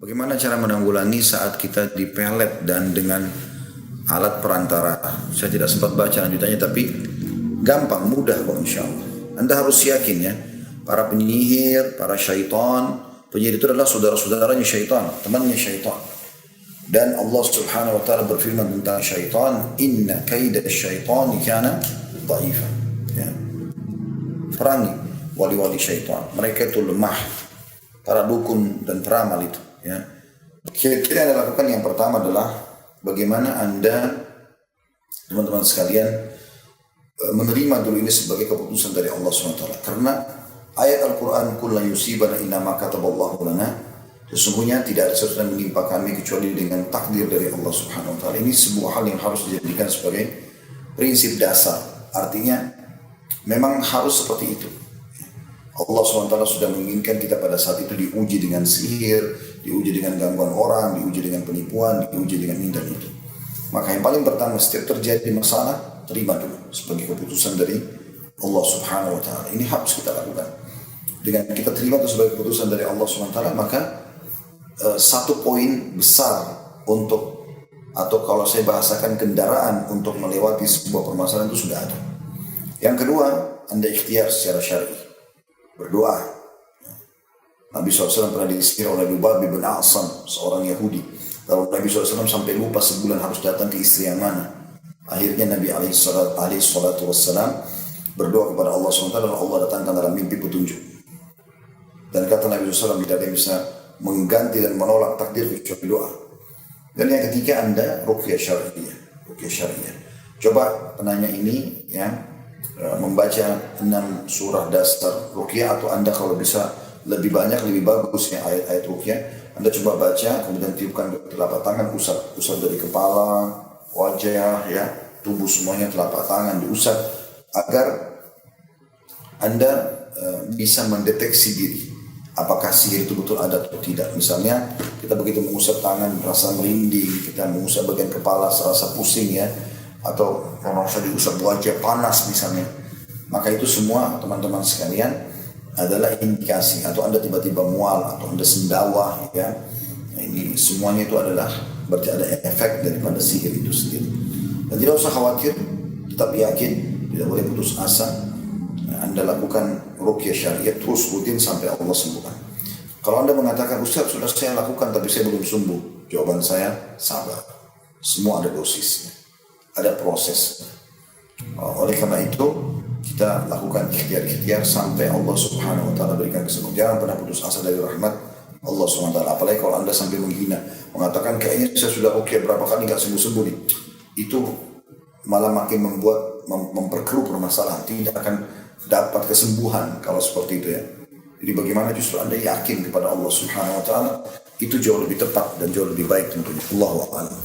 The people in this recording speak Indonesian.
Bagaimana cara menanggulangi saat kita dipelet dan dengan alat perantara? Saya tidak sempat baca lanjutannya, tapi gampang, mudah kok insya Allah. Anda harus yakin ya, para penyihir, para syaitan, penyihir itu adalah saudara-saudaranya syaitan, temannya syaitan. Dan Allah subhanahu wa ta'ala berfirman tentang syaitan, inna kaida syaitani kana dha'ifa. Ya. Perangi wali-wali syaitan, mereka itu lemah, para dukun dan peramal itu. Ya. Kira-kira yang Anda lakukan yang pertama adalah bagaimana Anda, teman-teman sekalian, menerima dulu ini sebagai keputusan dari Allah SWT. Karena ayat Al-Quran, Kulla yusibana innama kataballahu lana, sesungguhnya tidak ada sesuatu yang menimpa kami kecuali dengan takdir dari Allah Subhanahu Wa Taala. Ini sebuah hal yang harus dijadikan sebagai prinsip dasar. Artinya memang harus seperti itu. Allah SWT sudah menginginkan kita pada saat itu diuji dengan sihir, diuji dengan gangguan orang, diuji dengan penipuan, diuji dengan ini dan itu. Maka yang paling pertama, setiap terjadi masalah, terima dulu sebagai keputusan dari Allah Subhanahu Wa Taala. Ini harus kita lakukan. Dengan kita terima itu sebagai keputusan dari Allah Subhanahu Wa Taala, maka satu poin besar untuk, atau kalau saya bahasakan kendaraan untuk melewati sebuah permasalahan itu sudah ada. Yang kedua, Anda ikhtiar secara syar'i. Berdoa. Nabi SAW pernah disihir oleh Lubab bin A'sam, seorang Yahudi. Lalu Nabi SAW sampai lupa sebulan harus datang ke istri yang mana. Akhirnya Nabi SAW berdoa kepada Allah SWT, dan Allah datangkan dalam mimpi petunjuk. Dan kata Nabi SAW, tidak ada yang bisa mengganti dan menolak takdir kecuali doa. Dan yang ketiga, Anda ruqyah syar'iyah. Ruqyah syar'iyah. Coba penanya ini ya, membaca 6 surah dasar ruqyah, atau Anda kalau bisa lebih banyak lebih bagus ya ayat-ayat ruqyah. Anda coba baca, kemudian tiupkan telapak tangan, usap dari kepala, wajah ya, tubuh semuanya, telapak tangan diusap, agar Anda bisa mendeteksi diri apakah sihir itu betul ada atau tidak. Misalnya kita begitu mengusap tangan merasa merinding, kita mengusap bagian kepala serasa pusing ya, atau merasa diusap wajah panas misalnya, maka itu semua teman-teman sekalian adalah indikasi. Atau Anda tiba-tiba mual, atau Anda sendawa ya, ini semuanya itu adalah berarti ada efek daripada sihir itu sendiri. Dan tidak usah khawatir, tetap yakin, tidak boleh putus asa. Anda lakukan ruqyah syariah terus rutin sampai Allah sembuhkan. Kalau Anda mengatakan, Ustaz sudah saya lakukan tapi saya belum sembuh, jawaban saya sabar. Semua ada dosisnya, ada proses. Oleh karena itu kita lakukan ikhtiar-ikhtiar sampai Allah Subhanahu Wa Taala berikan kesembuhan. Jangan pernah putus asa dari rahmat Allah Subhanahu Wa Taala. Apalagi kalau Anda sampai menghina, mengatakan kayaknya saya sudah ruqyah berapa kali nggak sembuh-sembuh nih, itu malah makin memperkeruh permasalahan. Tidak akan dapat kesembuhan kalau seperti itu ya. Jadi bagaimana justru Anda yakin kepada Allah Subhanahu Wa Taala, itu jauh lebih tepat dan jauh lebih baik tentunya. Allahu a'lam.